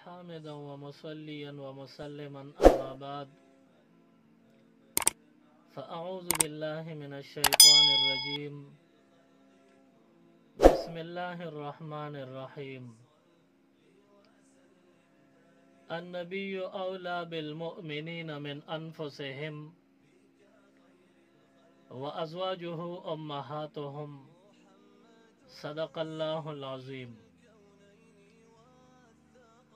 حامدا ومصليا ومسلما أما بعد فأعوذ بالله من الشيطان الرجيم بسم الله الرحمن الرحيم النبي أولى بالمؤمنين من أنفسهم وأزواجه أمهاتهم صدق الله العظيم।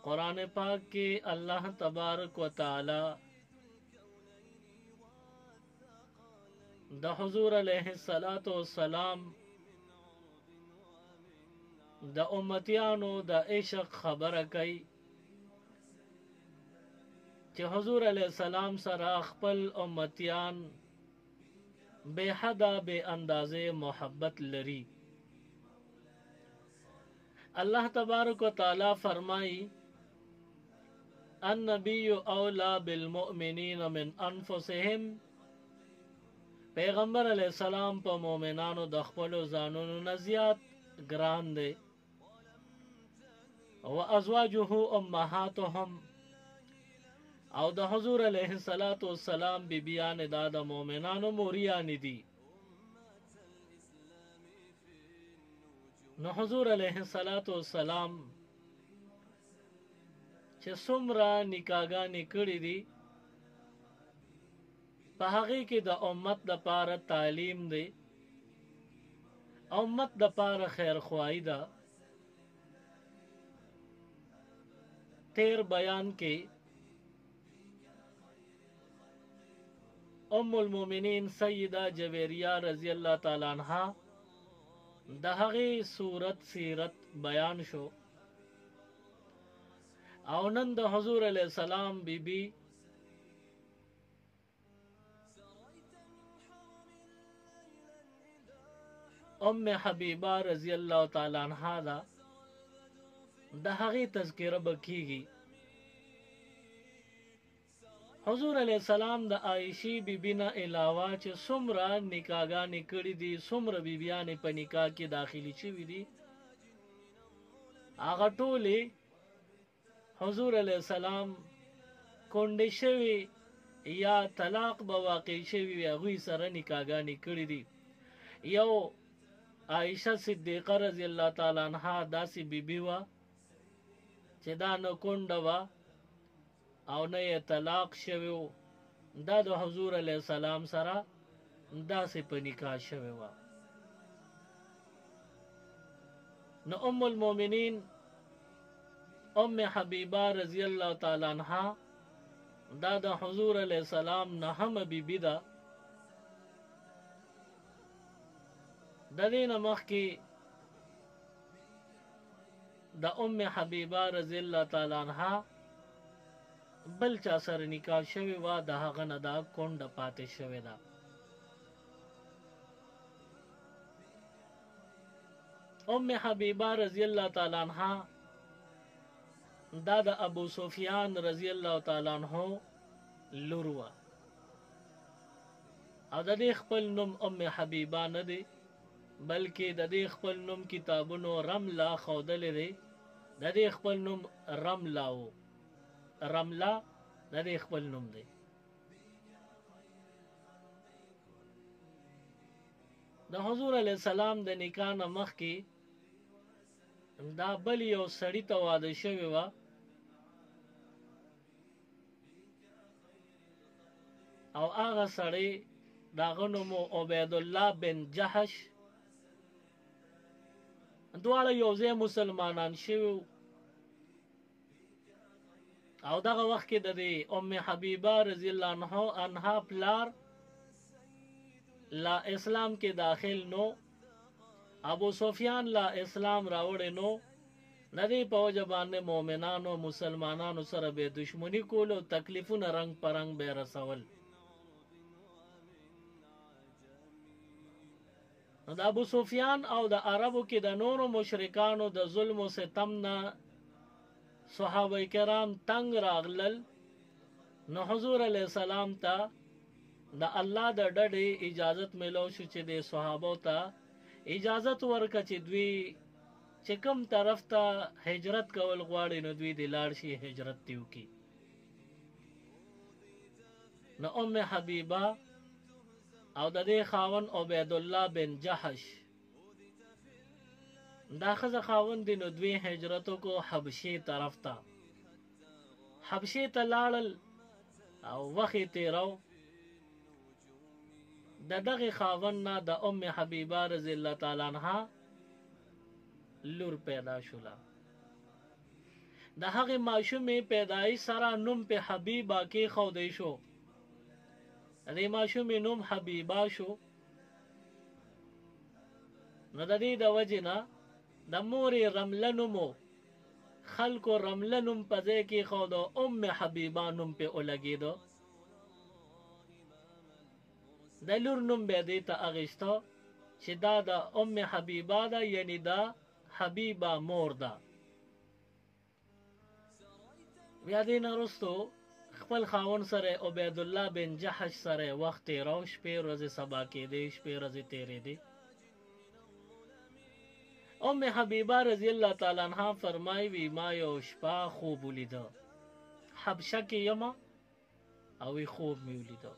कुरान पाक की अल्लाह तबारक व ताला द हुजूर अलैहिस्सलातु वस्सलाम द उम्मतियानो द इश्क खबर कई कि हुजूर अलैहिस्सलाम सरा खपल उम्मतियान बेहदा बे अंदाजे मोहब्बत लरी। अल्लाह तबारक व ताला फरमाई अन्नबिय्यु औला बिलमुमिनीन मिन अनफुसिहिम, पैगंबर अलैहिस्सलाम पर मोमिनानो द खपलो जानोनो नजियात ग्रान दे। व अज़वाजुहु उम्महातुहुम, और द हुजूर अलैहिस्सलातु वस्सलाम बिबियान दादा मोमिनानो मोरियानी दी। न हुजूर अलैहिस्सलातु वस्सलाम चे सुमरा निकागा निकड़ी दी पहागी की द उम्मत द पार तालीम दे, उम्मत द पार खैर ख्वाही दा। तेर बयान के उम्मुल मोमिनीन सय्यदा जवेरिया रजी अल्लाह ताला अन्हा दहगी सूरत सीरत बयान शो। औनंद हुजूर अलैहिस्सलाम बीबी उम्मे हबीबा रजी अल्लाह ताला अन्हा दा दहगी तज़किरा बकीगी। हुजूर अलैहिस्सलाम द आयशी बीबी ना अलावा चे सुमरा निकागा निकड़ी दी, सुमरा बीबिया ने पे निकाह की दाखिली चुवी दी, आगा टोले हुजूर अलैहिस्सलाम कोंडे शवी या तलाक बवाक़ी शवी अगुई सर निकागा निकड़ी दी। यो आयशा सिद्दीक़ा रज़ी अल्लाह ताला अन्हा दासी बीबी वा चे दा न कोंड वा और न ये तलाक शवे दा द हुजूर अलैहिस्सलाम सरा दा से पे निकाह शवे वा। न उम्मुल मोमिनीन उम्मे हबीबा रजी अल्लाह ताला अन्हा दा द हुजूर अलैहिस्सलाम न हम बीबी दा। ददीन मख की द उम्मे हबीबा रजी अल्लाह ताला अन्हा बल चा सर निकाह शवे वा द हगन दा कोंड पाते शवे दा। उम्मे हबीबा रजी अल्लाह ताला अन्हा दादा अबू सुफियान रजी अल्लाह ताला अन्हो लुरवा। और ददे खपल नुम उम्मे हबीबा न दे बल्कि ददे खपल नुम किताबुनो रमला खौदल दे। ददे खपल नुम रमला हो, रमला ददे खपल नुम दे। द हुजूर अलैहिस्सलाम द निकाह न मख की दा बल यो सड़ी त वादे शवे वा। और आगा सड़े दागनुमो उबैदुल्लाह बिन जहश द्वारा योजे मुसलमानान शवे। और दागा वक्त के ददे उम्मे हबीबा रजी अल्लाह अन्हा प्लार ला इस्लाम के दाखिल नो, अबू सुफियान ला इस्लाम रावड़े नो। नदी पौ जबान ने मोमिनानो मुसलमानानो सर बे दुश्मनी कोलो तकलीफु न रंग परंग बे रसवल। द अबू सुफियान और द अरबो के द नोरो मुशरिकानो द जुल्म से तमना सहाबा किराम तंग रागलल न हुजूर अलैहिस्सलाम ता द अल्लाह द डडे इजाजत मिलो शुचे दे सहाबो ता इजाजत वर्क चे द्वी چې کوم طرف ته هجرت کول غواړي نو دوی دې لاړ شي هجرت دې وکړي. نو ام حبیبه او د دې خاوند عبید الله بن جحش دا ښځه خاوند دی، نو دوی هجرت وکړو حبشې طرف ته. حبشې ته لاړل او وخت یې تېرو. د دغې خاوند نه د ام حبیبه رضی الله تعالی عنها لور پیدا شوله. د هغې ماشومې پیدایش سره نوم په حبیبه کېښودی شو. د دې ماشومې نوم حبیبه شو. نو د دې د وجې نه د مورې رمله نومو خلکو رمله نوم په ځای کېښودو، ام حبیبه نوم پې ولګېدو. د لور نوم بیا دې ته اخیسته چې دا د ام حبیبه ده، یعنی دا حبیبه مور ده. بیا دې نه وروستو خپل خاوند سره عبید الله بن جحش سره وخت تېرو. شپې ورځې سبا کېدې، شپې ورځې تېرېدې. ام حبیبه رضی الله تعالی عنها فرمایي وی ما یو شپه خوب ولیده، حبشه کې یم او وی خوب مې ولیده.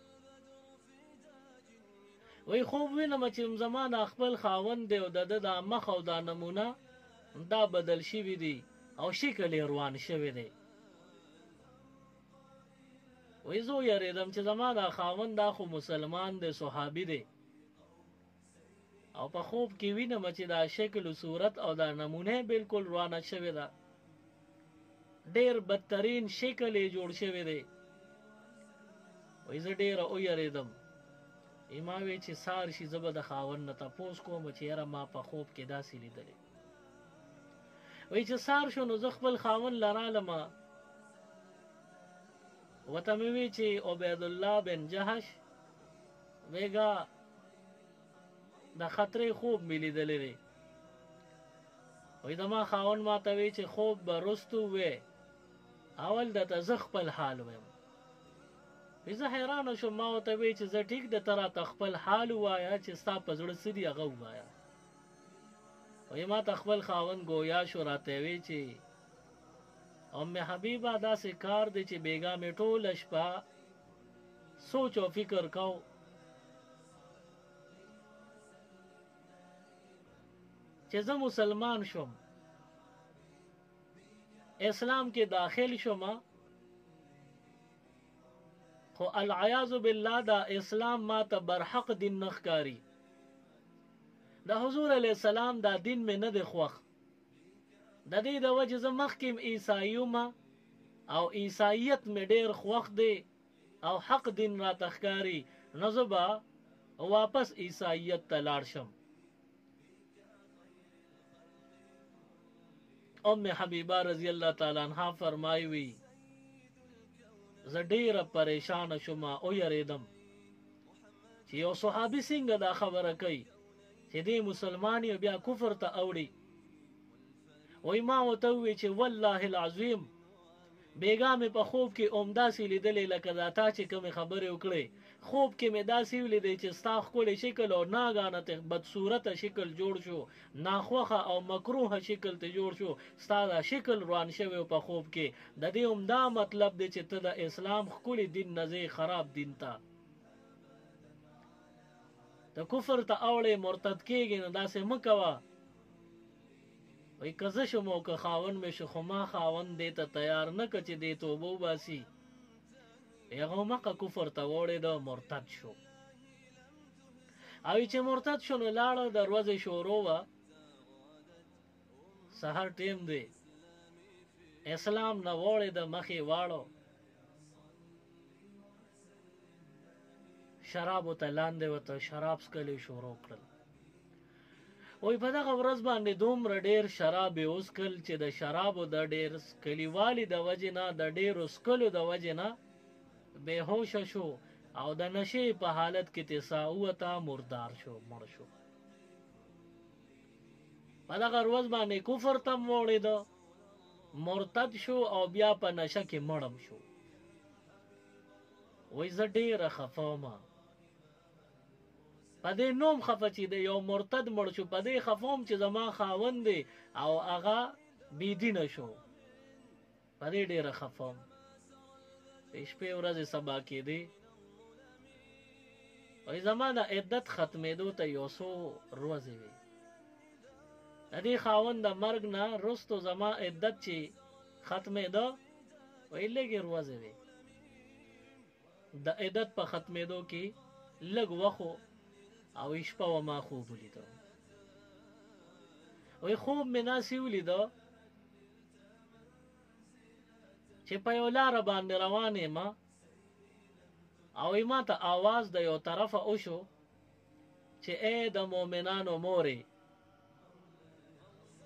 وی خوب وینم چې زما د خپل خاوند دی او د ده دا مخ او دا نمونه دا بدل شوي دي او شکل یې روان شوی دی. وی زه یریدم چې زما دا خاوند دا خو مسلمان دی، صحابي دی، او په خوب کې وینم چې دا شکل و صورت او دا نمونه بالکل روانه شوې ده، ډېر بدترین شکل یې جوړ شوی دی. وایي زه ډېره ویرېدم. ما وی چې سهار شي زه به د خاوند نه تپوس کوم چې یاره ما په خوب کې داسې لیدلې. وایي چې سهار شو نو زه خپل خاوند له رالمه، ورته مې وی چې عبید الله بن جحش ویګه د خطرې خوب مې لیدلی دی. وایي زما خاوند ما ته وی چې خوب به رستو وی، اول درته زه خپل حال ویم. وایي زه حیرانه شوم، ما ورته وی چې زه ټیک ده ته راته خپل حال ووایه چې ستا په زړه څه دي هغه ووایه. وایي ما ته خپل خاوند ګویا شو، راته وی چې ام حبیبه داسې کار دی چې بیګا مې ټوله شپه سوچ او فکر کو چې زه مسلمان شوم، اسلام کې داخل شوم، خو العیاذ بالله دا اسلام ما ته برحق دین نه ښکاري. د حضور علیه السلام دا دین مې نه دی خوښ. د دې د وجې زه مخکې عیسایي وم او عیسایت مې ډېر خوښ دی او حق دین راته ښکاري، نو زه به واپس عیسایت ته لاړ شم. ام حبیبه رضی الله تعالی عنها فرمایي وی زه ډېره پریشانه شوم او یریدم چې یو صحابي څنګه دا خبره کوي چې دی مسلمان یو بیا کفر ته اوړي. وای ما ورته وویل چې والله العظیم بیګا مې په خوب کې داسې لیدلې لکه دا تا چې کومې خبرې وکړې، خوب کې مې داسې ولیدی چې ستا ښکلی شکل او ناګانه ته بدصورته شکل جوړ شو، ناخوښه او مکروهه شکل ته جوړ شو، ستا دا شکل روان شوی په خوب کې. د دې دا مطلب دی چې ته د اسلام ښکلي دین نه ځې خراب دین ته، ته کفر ته اوړې مرتد کېږي، نو داسې مه کوه. وی که زه شم او که خاوند مې شو، خو ما خاوند دې ته تیار نه که چې دې توبه وباسي. هغه مخه کفر ته واوړېده، مرتد شو. او چې مرتد شو نو لاړه، د ورځې شروع وه، سهار ټیم دی، اسلام نه واوړېده، مخې واړو، شرابو ته لاندې ورته شراب څکلې شروع کړل. وای په دغه ورځ باندې دومره ډېر شراب یې وڅکل چې د شرابو د ډېر څکلیوالي د وجې نه، د ډېرو څکلو د وجې نه بېهوشه شو او د نشې په حالت کې تسا ووته، مردار شو، مړ شو. په دغه ورځ باندې کفر ته واوړېده، مرتد شو او بیا په نشه کې مړم شو. وای زه ډېره خفه وم. په دې نوم خفه چې د یو مرتد مړ شو، په دې خفوم چې زما خاوند دی او هغه بېدینه شو، په دې ډېره خفوم. شپې ورځې سبا کېدې، وایي زما د عدت ختمېدو ته یو څو ورځې وې. د دې خاوند د مرګ نه وروستو زما عدت چې ختمېده، وایي لږې ورځې وې. د عدت په ختمېدو کې لږ وخت او شپه و ما خوب ولیده. وایي خوب مې داسې ولیده چې په یو لاره باندې روان یم او ما ته آواز د یو طرفه وشو چې ای د مؤمنانو مورې.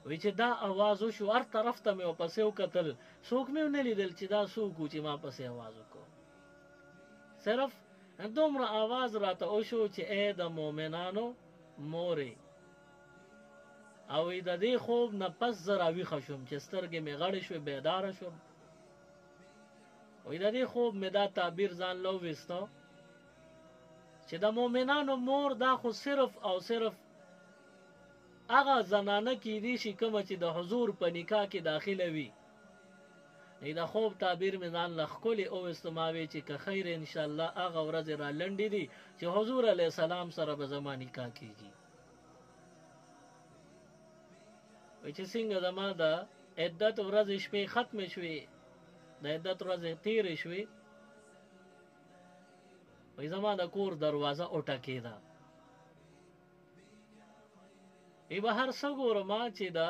وایي چې دا آواز وشو، هر طرف ته مې ورپسې وکتل، څوک مې ونه لیدل چې دا څوک و چې ما پسې آواز وکړو. صرف دومره آواز راته وشو چې ای د مؤمنانو مورې. او د دې خوب نه پس زه راویښه شوم چې سترګې مې غړې شوې، بیداره شوم. وایي د دې خوب مې دا تعبیر ځان له وویسته چې د مؤمنانو مور دا خو صرف او صرف هغه زنانه کیدی شي کومه چې د حضور په نکاح کې داخله وي. د خوب تعبیر مې ځان له ښکلې وویسته، ما وی چې که خیر انشاءالله هغه ورځې را لنډې دي چې حضور علیه السلام سره به زما نکاح کېږي. وایي چې څنګه زما د عدت ورځې شپې ختمې شوې، د عدت ورځې تیرې شوې، وایي زما د کور دروازه وټکېده. وایي بهر څه ګورم چې د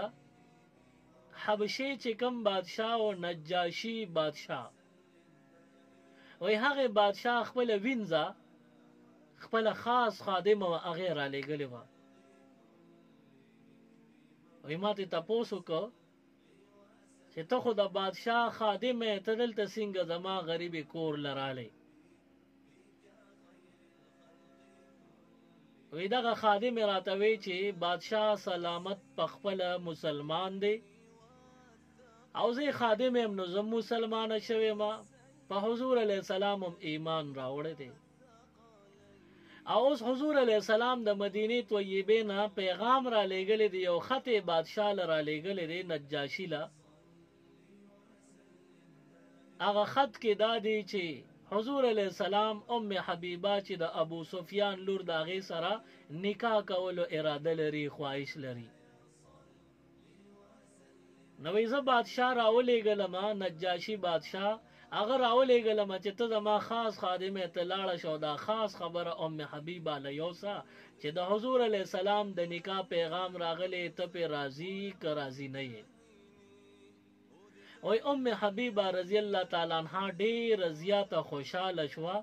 حبشې چې کوم بادشاه او نجاشي بادشاه، وایي هغې بادشاه خپله وینځه خپله خاص خادمه وه هغې رالیږلې وه. وایي ما ترې تپوس وکړ چې ته خو د بادشاه خادم یې، ته دلته څنګه زما غریبې کور له رالی؟ وایي دغه خادم یې راته وی چې بادشاه سلامت په خپله مسلمان دی او زه خادم یم، نو زه مسلمانه شوې ما، په حضور علیه السلام هم ایمان راوړی دی. او اوس حضور علیه السلام د مدینې طیبې نه پیغام را لیږلی دی، یو خط یې بادشاه له را لیږلی دی نجاشي له. هغه خط کې دا دی چې حضور علیه السلام ام حبیبه چې د ابو سفیان لور د هغې سره نکاح کولو اراده لري، خواهش لري. نو زه بادشاه راولېږلمه، نجاشي بادشاه هغه راولېږلمه چې ته زما خاص خادمې ته لاړه شو، دا خاص خبره ام حبیبه له یوسه چې د حضور علیه السلام د نکاح پیغام راغلی، ته پې راضي که راضي نه یې. وایي ام حبیبه رضی الله تعالی عنها ډېره زیاته خوشحاله شوه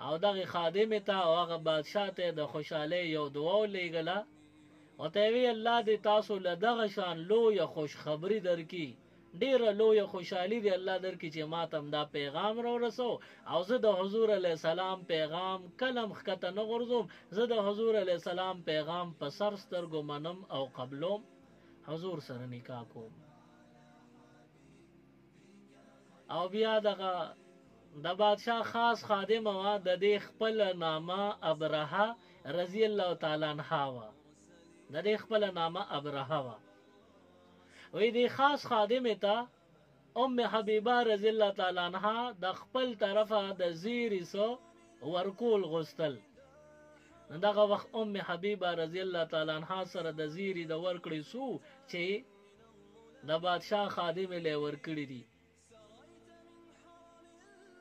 او دغې خادمې ته او هغه بادشاه ته د خوشحالۍ یو دعا ولیږله، ورته یې وی الله دې تاسو له دغه شان لویه خوشخبري درکړي، ډېره لویه خوشحالي دې الله درکړي چې ما ته هم دا پیغام راورسو او زه د حضور علیه السلام پیغام کله هم ښکته نه غورځوم، زه د حضور علیه السلام پیغام په سر سترګو منم او قبلوم، حضور سره نکاح کوم. او بیا دغه د بادشاه خاص خادمه وه، د دې خپله نامه ابرهه رضی الله تعالی عنها وه، د دې خپله نامه ابرهه وه. وایي دې خاص خادمې ته ام حبیبه رضی الله تعالی عنها د خپل طرفه د زیري څه ورکول غوښتل. نو دغه وخت ام حبیبه رضی الله تعالی عنها سره د زیري د ورکړې څو چې د بادشاه خادمې له ورکړي دي.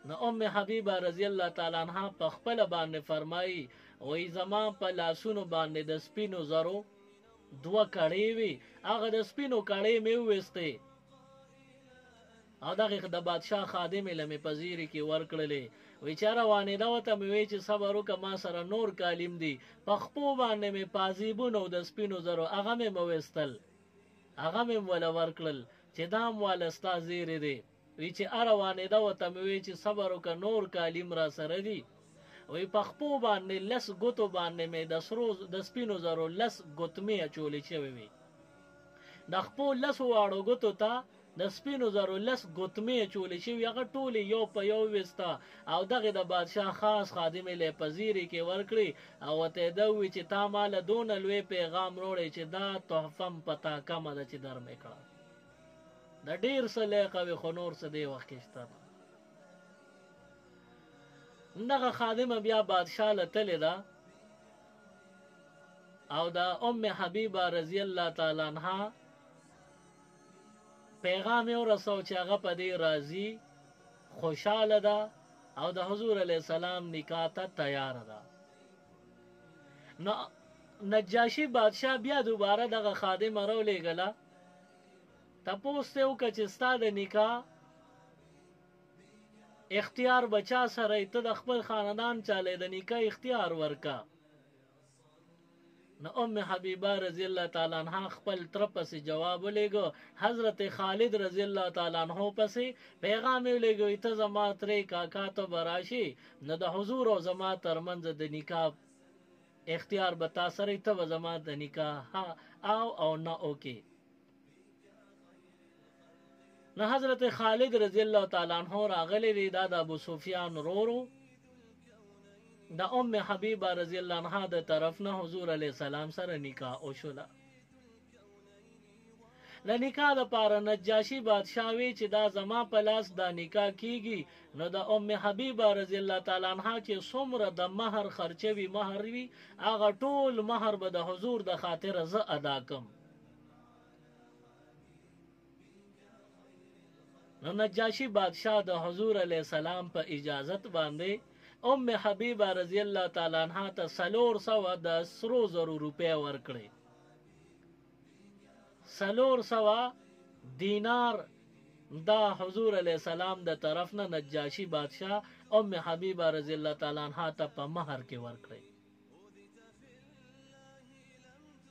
نو ام حبیبه رضی الله تعالی عنها په خپله باندې فرمایي، وایي زما په لاسونو باندې د سپینو زرو 2 کړۍ وي، هغه د سپینو کړۍ مې وویستې او دغې د بادشاه خادمې له مې په زیري کې ورکړلې. وایي چې روانېده ورته مې وایي چې صبر وکړه، ما سره نور کالیم دي، په خپو باندې مې پازیبونه او د سپینو زرو هغه مې وویستل، هغه مې وله ورکړل چې دا هم واله ستا زیرې دی. وی چې روانېده ورته مې وی چې صبر وکړه، نور کالیم را سره دي. وی په خپو باندې 10 ګوتو باندې مې د سپینو زرو 10 ګوتمې اچولې شوې وي، د خپو 10 واړو ګوتو ته د سپینو زرو لس ګوتمې چولې شوي هغه ټولې یو په یو ویسته او دغې د بادشاه خاص خادم یې پذیرې کې ورکړي او ورته یې ده ووي چې تا ماله دونه لوی پیغام روړی چې دا تحفه م په تا کمه ده چې در مې کړه د ډېر څه لیقه وي خو نور څه دې وخت کې شته ده دغه خادمه بیا بادشاه له تلې ده او د ام حبیبه رضی الله تعالی عنها پیغام یې ورسو چې هغه په دې راضي خوشحاله ده او د حضور علیه السلام نکاح ته تیاره ده نو نجاشي بادشاه بیا دوباره دغه خادمه راولېږله تپوس ته وکړه چې ستا د نکاح اختیار بچا سره ته د خپل خاندان چاله د نکاح اختیار ورکا نو ام حبیبه رضی الله تعالی عنها خپل تر پسې جواب ولېږه حضرت خالد رضی الله تعالی عنہ پسې پیغام ولېږه ته زما ترې کاکا ته براشي نو د حضور او زما ترمنځ د نکاح اختیار به تا سره ته زما د نکاح او نه اوکي نو حضرت خالد رضی الله تعالی عنہ راغلی دی دا د ابو سفیان رورو د ام حبیبه رضی الله عنها د طرف نه حضور علیه السلام سره نکاح وشوله د نکاح لپاره نجاشي بادشاه وی چې دا زما په لاس دا نکاح کیږي نو د ام حبیبه رضی الله تعالی عنها چې څومره د مہر خرچوي مہر وي هغه ټول مہر به د حضور د خاطر زه ادا کم نو نجاشي بادشاه د حضور علیه السلام په اجازت باندې ام حبیبه رضی الله تعالی عنها ته 400 د سرو زرو روپۍ ورکړي 400 دینار دا حضور علیه السلام د طرف نه نجاشي بادشاه ام حبیبه رضی الله تعالی عنها ته په مہر کې ورکړي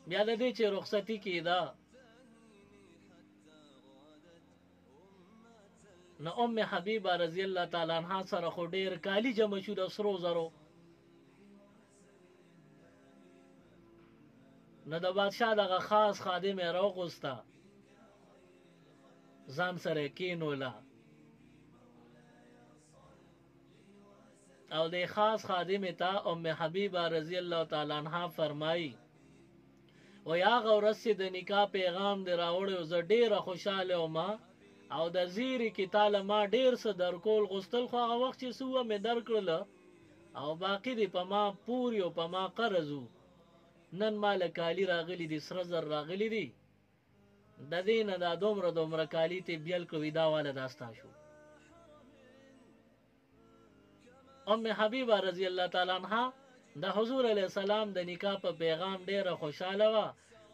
بیا د دې چې رخصتي کیدا نو ام حبیبه رضی الله تعالی عنها سره خو ډیر کالی جمع شو د سرو زرو نو د بادشاه دغه خاص خادم یې راوغوسته ځان سره کینوله او د خاص خادم ته ام حبیبه رضی الله تعالی عنها فرمایي و یا غورس د نکاح پیغام دی راوړی زه ډیره خوشاله وم او د زیری کې تعالی ما ډیر څه درکول غوښتل خو هغه وخت چې سوه مې درکړل او باقی دی په ما پوری او په ما قرضو نن مال کالی راغلی دي سره زر راغلی دي د دې نه دا دومره کالی ته بیل کوي دا والا داستا شو ام حبیبه رضی الله تعالی عنها د حضور علیه السلام د نکاح په پیغام ډیره خوشاله وه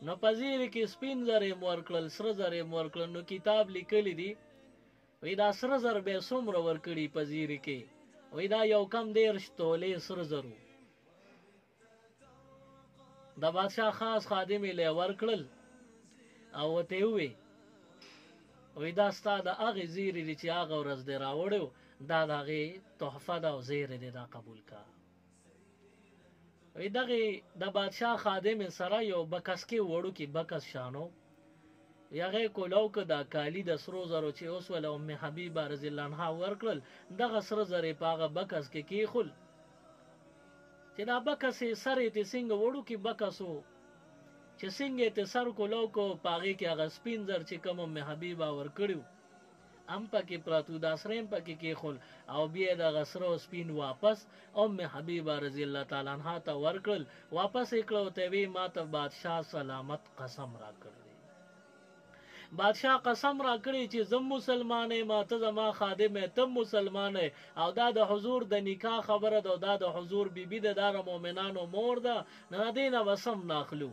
نو پذیر کې سپین زرې ورکړل سره زرې ورکړل نو کتاب لیکلی دی وی دا سره زر به څومره ورکړي پذیر کې وی دا یو کم 10 تولې سره زرو د بادشاه خاص خادم یې ورکړل او ته وی دا ستا د هغې زیرې دی چې هغه ورځ دی راوړی دا د هغې تحفه ده او زیرې دی دا قبول کا وی دغه د بادشاه خادم سره یو بکس کې وړو کې بکس شانو یغه کولو که دا کالی د سرو زرو چې اوس ول ام حبیبه رضی الله عنها ورکړل دغه سره زرې پاغه بکس کې کیخل چې دا بکس سره ته څنګه وړو کې بکسو چې څنګه ته سر کولو کو پاغه کې هغه سپین زر چې کوم ام حبیبه ورکړو ام پکې پراتو دا سریم پکې کیخل او بیا د غسرو سپین واپس ام حبیبه رضی الله تعالی عنها ته ورکړل واپس کړو ته وی ماته بادشاه سلامت قسم را کړی بادشاه قسم را کړی چې زم مسلمانې ماته زما خادم ته مسلمانې او دا د حضور د نکاح خبره ده دا د حضور بیبي د دار مؤمنانو مور ده نه دینه وسم ناخلو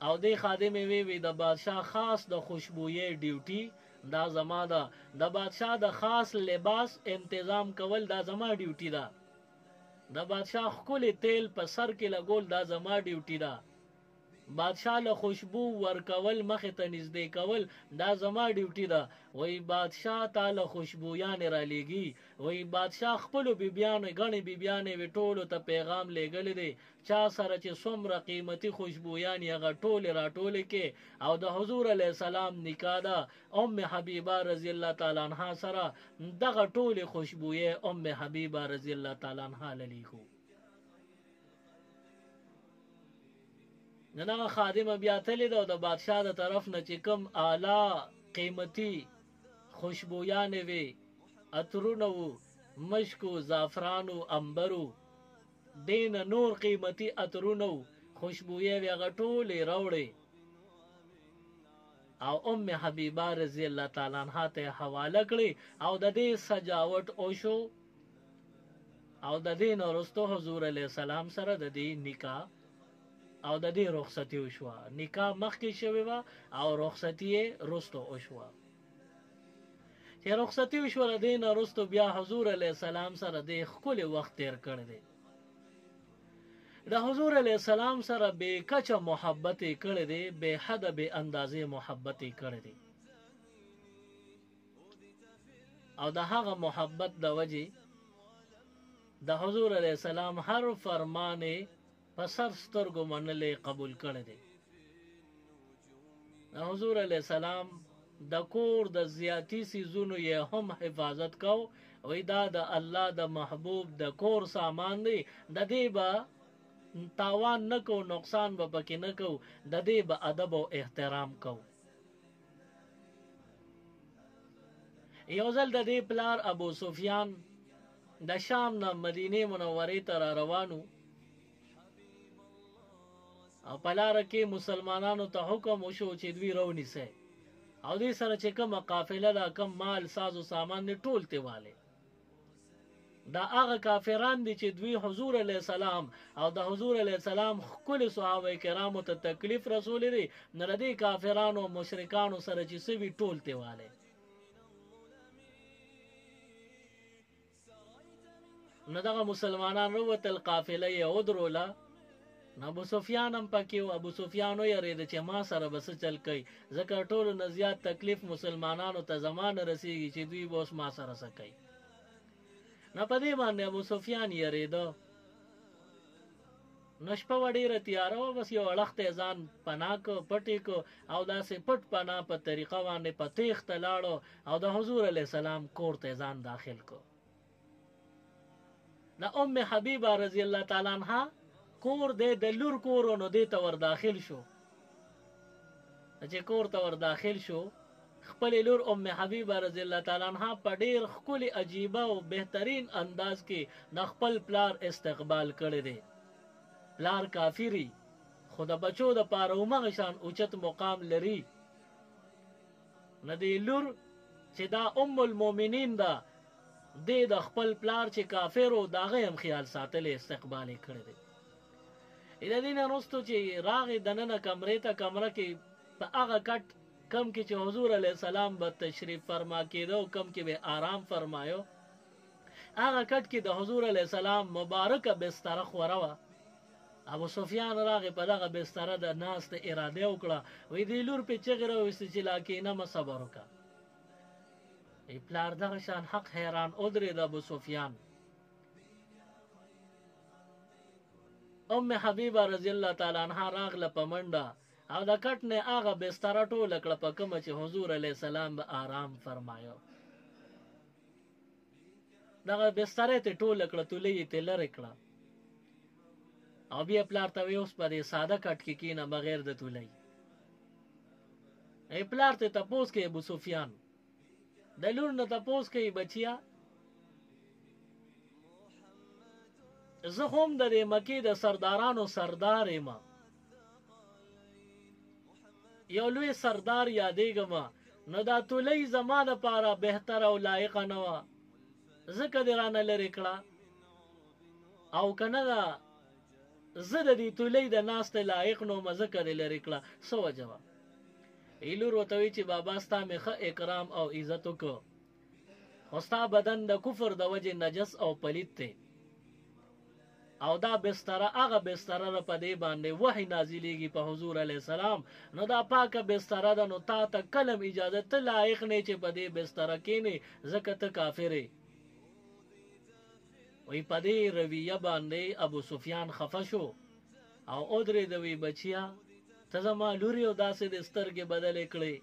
او دی خادم وی د بادشاه خاص د خوشبوئی ډیوټي دا زما ده د بادشاه د خاص لباس انتظام کول دا زما ډیوټي ده د بادشاه خپل تیل په سر کې لګول دا زما ډیوټي ده بادشاہ له خوشبو ورکول مخې ته نږدې کول دا زما ډیوټي ده. وای بادشاہ تعالی خوشبویانې را لیږي. وای بادشاہ خپلو بیبیانو ګڼې بیبیانې وې ټولو ته پیغام لیږلی دی چا سره چې څومره قیمتي خوشبویانې هغه ټولې راټولې کې او د حضور علیه السلام نکاح ده ام حبیبه رضی الله تعالی عنها سره دغه ټولې خوشبویې ام حبیبه رضی الله تعالی عنها له لیږو. نن هغه خادمه بیا تلې ده او د بادشاه د طرف نه چې کوم اعلی قیمتي خوشبویانې وې عطرونه وو مشکو زعفرانو انبرو دین نور قیمتي عطرونه وو خوشبویې وې هغه ټولې راوړې او ام حبیبه رضی الله تعالی عنها ته حواله کړې او د دې سجاوټ وشو او د دې نه وروسته حضور علیه السلام سره د دې نکاح او د دې رخصتي وشوه. نکاح مخکې شوې وه او رخصتي یې وروسته وشوه. چې رخصتي وشوه د دې نه وروسته بیا حضور علیه السلام سره د ښکلی وخت تیر کړی دی. د حضور علیه السلام سره بې کچه محبت یې کړی دی بې حده بې اندازې محبت یې کړی دی او د هغه محبت د وجې د حضور علیه السلام هر فرمان په سر سترګو منلې قبول کړی دی. حضور علیه السلام د کور د زیاتی سیزونو یې هم حفاظت کو. وی دا د الله د محبوب د کور سامان دی د دې به تاوان نه کو نقصان به پکې نه کو د دې به ادب او احترام کو. یو ځل د دې پلار ابو سفیان د شام نه مدینه منورې ته را روانو او په لاره کې مسلمانانو ته حکم وشو چې دوی راونیسئ او دوی سره چې کومه قافله ده کم مال ساز و سامان دی ټول تیواله. دا هغه کافران دي چې دوی حضور علیه السلام او د حضور علیه السلام ښکلي صحابه کرامو ته تکلیف رسولی دی نو د دې کافرانو مشرکانو سره چې څه وي ټول تیواله. نو دغه مسلمانان ووتل قافله یې ودروله. ابو سفیان هم پکې و. ابو سفیان ویرېده چې ما سره به څه چل کوي ځکه ټولو نه زیات تکلیف مسلمانانو ته زمانه رسیږي چې دوی به اوس ما سره څه کوي. نو په دې باندې ابو سفیان یریده. نو شپه وه ډېره تیاره وه بس یو اړخ ته ځان پناه که پټې که او داسې پټ پناه په طریقه باندې په تیښته لاړو او د حضور علیه السلام کور ته ځان داخل کو. د ام حبیبه رضی الله تعالی عنها کور دی د لور کور نو دې ته ور داخل شو. چې کور ته ور داخل شو خپل لور ام حبیبه رضی الله تعالی عنها په ډیر ښکلي عجیبه او بهترین انداز کې د خپل پلار استقبال کړی دی. پلار کافری خو د بچو د پاره همغه شان اوچت مقام لري. نه دی لور چې دا ام المؤمنین ده دې د خپل پلار چې کافر و د هغه هم خیال ساتلی استقبال یې کړی دی. د دې نه وروسته چې راغی دننه کمرې ته کمره کې په هغه کټ کم کې چې حضور علیه السلام به تشریف فرما کېده او کم کې به آرام فرمایو هغه کټ کې د حضور علیه السلام مبارکه بستره خوره وه. ابو سفیان راغی په دغه بستره د ناست اراده وکړه. وی دې لور پې چغې راویستې چې لا کېنه صبر وکړه. پلار دغه شان حق حیران ودرېد ابو سفیان. ام حبیبه رضی الله تعالی عنها راغله په منډه او د کټ نه هغه بستره ټوله کړه په کومه چې حضور علیه السلام به آرام فرمایو. دغه بستره ته ټوله کړه تولې یې ته لرې کړه او بیا پلار ته وی اوس په دې ساده کټ کې کینه بغیر د تولې. پلار ته تپوس کوي ابو سفیان د لور نه تپوس کوي بچیا زه هم د دې مکې د سردارانو سردار یم یو لوی سردار یادېږم نو دا تولۍ زما دپاره بهتره او لایقه نه وه ځکه دې رانه لرې کړه او که نه ده زه د دې تولۍ د ناستې لایق نومه ځکه دې لرې کړه څه وجه وه. لور ورته وایي چې بابا ستا مې ښه اکرام او عزت وکړو خو ستا بدن د کفر د وجې نجس او پلید دی او دا بستره هغه بستره را په دې باندې وحی نازلیږي په حضور علیه السلام، نو دا پاکه بستره ده، نو تا ته کلم اجازه ته لایق نه چې په دې بستره کښېنې، ځکه ته کافر یې. وی په دې رویه باندې ابو سفیان خفه شو او ودرېد، وی بچیا ته زما لور یې او داسې د سترګې بدلې کړې،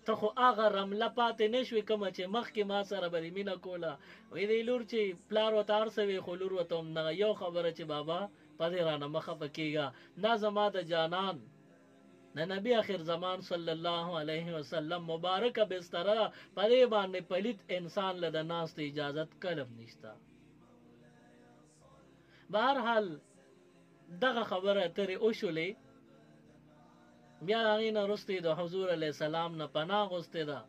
ته خو هغه رمله پاتې نه شوې کومه چې مخکې ما سره به دې مینه کوله. وی دی لور چې پلار ورته هر څه وی خو لور ورته همدغه یو خبره چې بابا په دې رانه مه خفه کېږه، دا زما د جانان د نبی آخر زمان صلی الله علیه وسلم مبارکه بستره ده، په دې باندې پلیت انسان له د ناستې اجازت کلم نشته. بهرحال دغه خبره ترې وشولې، بیا د هغې نه وروسته د حضور علیه السلام نه پناه غوښتې ده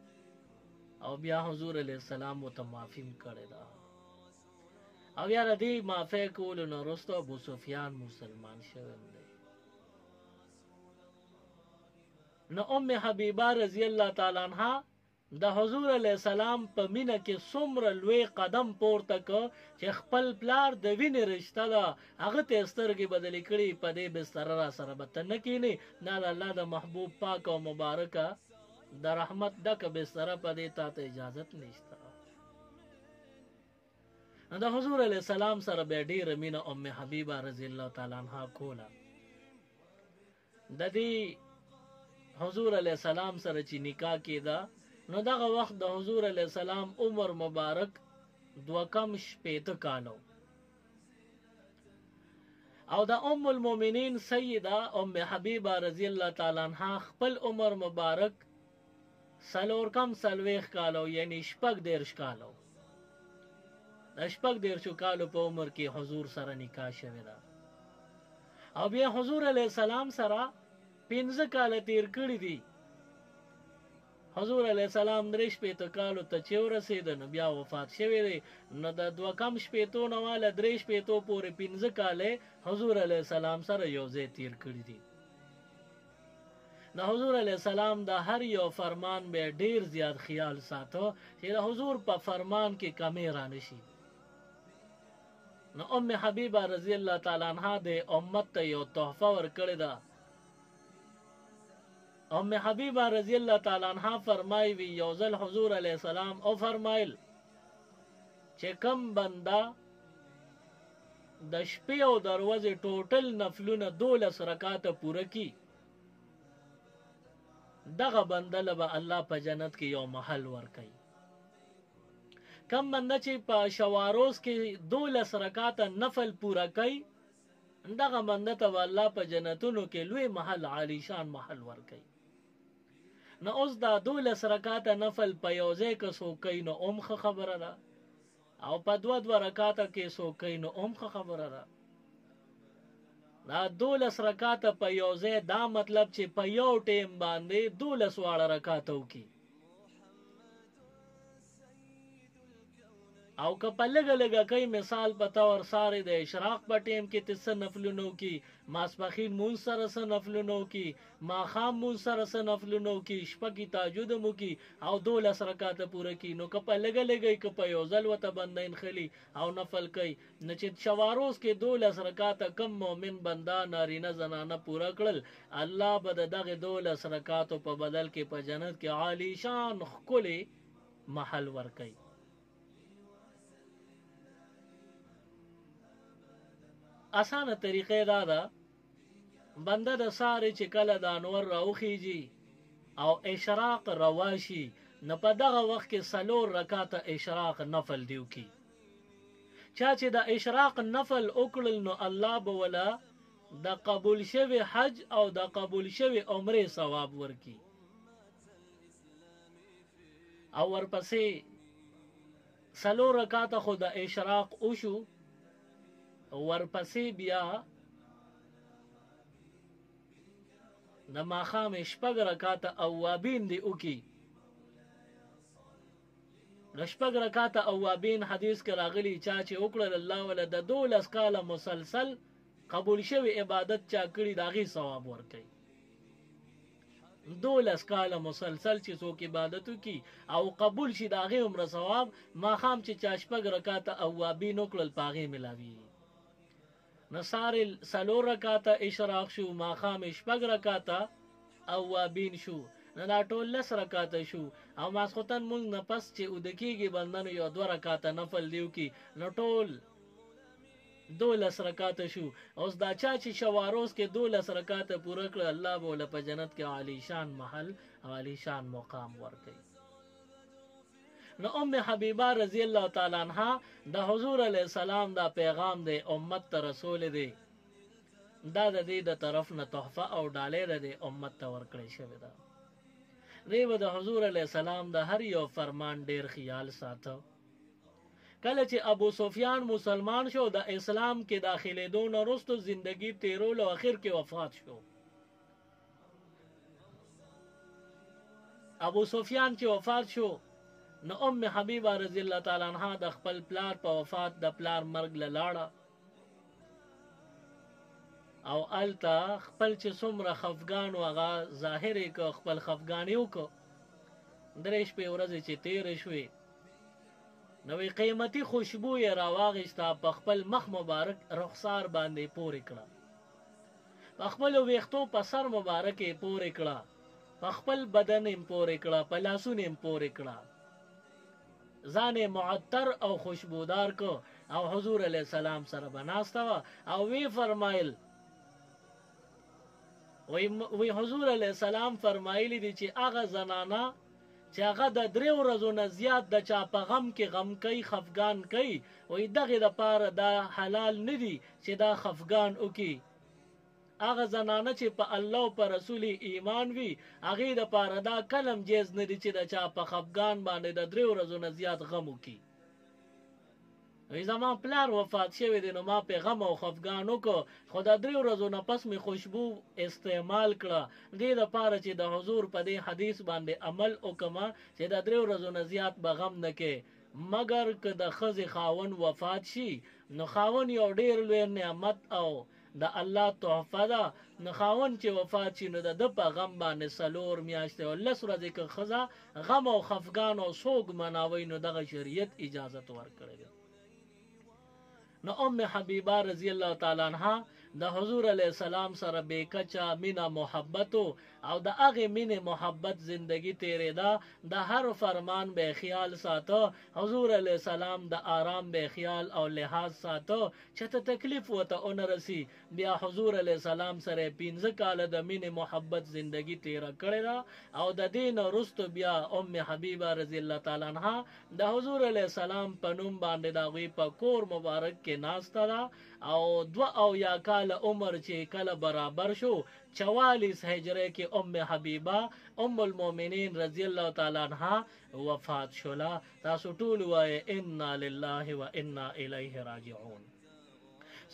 او بیا حضور علیه السلام ورته معافي هم کړې ده. او بیا د دې معافی کولو نه وروسته ابو سفیان مسلمان شوی دی. نو ام حبیبه رضی الله تعالی عنها د حضور علیه السلام په مینه کې څومره لوی قدم پورته کړ چې خپل پلار د وینې رشته ده هغه ته سترګې بدلې کړي، په دې بستره را سره به ته نه کښېنې، نه د الله د محبوب پاک او مبارکه د رحمت ډکه بستره په دې تا ته اجازت نشته. نو د حضور علیه السلام سره بیا ډېره مینه ام حبیبه رضی الله تعالی عنها کوله. د دې حضور علیه السلام سره چې نکاح کېده، نو دغه وخت د حضور علیه السلام عمر مبارک 2 کالو او د ام المؤمنین سیده ام حبیبه رضی الله تعالی عنها خپل عمر مبارک 40 کالو یعنی 14 کالو، د 14 کالو په عمر کې حضور سره نکاح شوې ده. او بیا حضور علیه السلام سره 15 کاله تیر کړي دي. حضور علیه السلام 43 کالو ته چې ورسېده نو بیا وفات شوی دی. نو د 2 نه واله 43 پورې 15 کاله حضور علیه السلام سره یو ځای تیر کړي دي. د حضور علیه السلام د هر یو فرمان به ډیر زیات خیال ساتو چې د حضور په فرمان کې کمی را نشي. نو ام حبیبه رضی الله تعالی عنها د امت ته یو تحفه ورکړې ده. ام حبیبه رضی الله تعالی عنها فرمایي وی یو ځل حضور علیه السلام او فرمایل چې کم بنده د شپې او د ورځې ټوټل نفلونه 12 رکعاته پوره کی، دغه بنده له به الله په جنت کې یو محل ورکوي. کم بنده چې په شواروز کې 12 رکعاته نفل پوره کوي، دغه بنده ته به الله په جنتونو کې لوی محل عالی شان محل ورکوي. نو اوس دا 12 رکعاته نفل په یو ځای کې څوک کوي نو هم ښه خبره ده، او په 2 رکعاته کې څوک کوي نو هم ښه خبره ده. دا 12 رکعاته په یو ځای، دا مطلب چې په یو ټیم باندې 12 واړه رکعاته وکړي، او که په لږه لږه کوي، مثال په طور ساري د اشراق په ټیم کې ته څه نفلونه وکړي، ماسپښین مونځ سره څه نفلونه وکړي، ماښام مونځ سره څه نفلونه وکړي، شپه کې تهجد هم وکړي او 12 رکعاته پوره کړي. نو که په لږه لږه که په یو ځل ورته بنده انخلي او نفل کوي، نو چې شواروز کې 12 رکعاته کم مؤمن بنده نارینه زنانه پوره کړل، الله به د دغه 12 رکعاتو په بدل کې په جنت کې عالی شان ښکلی محل ورکوي. اسانه طریقې دا ده، بنده د ساري چې کله د انور راوخیږي او اشراق رواشي، نو په دغه وخت کې 4 رکعاته اشراق نفل دیو کی. چا چې د اشراق نفل وکړل نو الله به ولا د قبول شوی حج او د قبول شوی عمره ثواب ورکی. او ورپسې 4 رکعاته خو د اشراق وشو، ورپسې بیا د ماښام 6 رکعاته اوابین دی وکي. د 6 رکعاته اوابین حدیث کې راغلی چا چې وکړل الله ولا د 12 کاله مسلسل قبول شوی عبادت چا کړی داغي ثواب ورکړي. 12 کاله مسلسل چې څوک عبادت وکي او قبول شي داغي عمره ثواب، ماښام چې چا 6 رکعاته اوابین وکړل پاغي ملاوي. نصار سلور رکاته اشراق شو، ماخام شپږ رکاته اوابین شو، نه دا ټول 10 رکاته شو. او ماسخوتن مونږ نه پس چې ودکیږي بندنو یو 2 رکاته نفل دیو کی، نو ټول 12 رکاته شو. اوس دا چا چې شواروز کې 12 رکاته پوره کړ، الله بوله په جنت کې عالی شان محل او عالی شان مقام ورکړي. نو ام حبیبه رضی الله تعالی عنها د حضور علیه السلام دا پیغام دی امت ته رسول دی، دا د دې د طرف نه تحفه او ډالۍ د امت ته ورکړی شوی ده. دی به د حضور علیه السلام د هر یو فرمان ډیر خیال ساته. کله چې ابو سفیان مسلمان شو، د اسلام کې داخلېدو نه وروسته زندگی تیرول او اخر کې وفات شو. ابو سفیان چې وفات شو، نو ام حبیبه رضی الله تعالی عنها د خپل پلار په وفات د پلار مرګ له لاړه او الته خپل چې څومره خفګان و هغه ظاهر یې که خپل خفګان یې وکړو. 3 شپې ورځې چې تېرې شوې، نوې قیمتي خوشبو یې راواغېسته، په خپل مخ مبارک رخسار باندې پورې کړه، په خپلو ویښتو په سر مبارک یې پورې کړه، په خپل بدن یې پورې کړه، په لاسونو یې پورې کړه، ځان یې معطر او خوشبودار کو او حضور علیه السلام سره به ناسته وه او وی فرمایل، وی حضور علیه السلام فرمایلی دی چې هغه زنانه چې هغه د 3 ورځو نه زیات د چا په غم کې غم کوي، خفګان کوي، وی دغې دپاره دا حلال نه دي چې دا خفګان وکړي. هغه زنانه چې په الله او په رسول ایمان وي، هغې دپاره دا کلم جیز نه دي چې د چا په خفګان باندې د 3 ورځو نه زیات غم وکړي. وی زما پلار وفات شوی دی، نو ما په غم او خفګان وکړو، خو د 3 ورځو نه پس مې خوشبو استعمال کړه، دې دپاره چې د حضور په دې حدیث باندې عمل وکړم چې د 3 ورځو نه زیات به غم نه کوي. مګر که د ښځې خاوند وفات شي، نو خاوند یو ډېر لوی نعمت او د الله تحفه ده. نو خاوند چې وفات شي، نو د ده په غم باندې 4 میاشتې او 10 ورځې که ښځه غم او خفګان او سوګ مناوي، نو دغه شریعت اجازت ورکړی ده. نو ام حبیبه رضی الله تعالی عنها د حضور علیه السلام سره بیکچا مینه محبت او د هغې مینې محبت زندگی تیرېده. د هر فرمان به خیال ساته، حضور علیه السلام د آرام به خیال او لحاظ ساته چې ته تکلیف ورته ونه رسي. بیا حضور علیه السلام سره 15 کاله د مینې محبت زندگی تیره کړې ده او د دې نه وروسته بیا ام حبیبه رضی الله تعالی عنها د حضور علیه السلام په نوم باندې د هغوی په کور مبارک کې ناسته ده او 2 کاله عمر چې کله برابر شو 44 هجری کې ام حبیبه ام المؤمنین رضی الله تعالی عنها وفات شوله. تاسو ټول وایئ انا لله و انا الیه راجعون.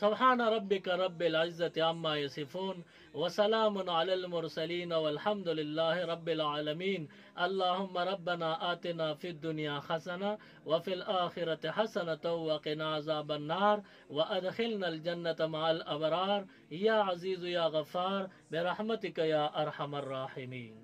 سبحان ربك رب العزة عما يصفون وسلام على المرسلين والحمد لله رب العالمين. اللهم ربنا آتنا في الدنيا حسنة وفي الآخرة حسنة وقنا عذاب النار وأدخلنا الجنة مع الأبرار يا عزيز يا غفار برحمتك يا أرحم الراحمين.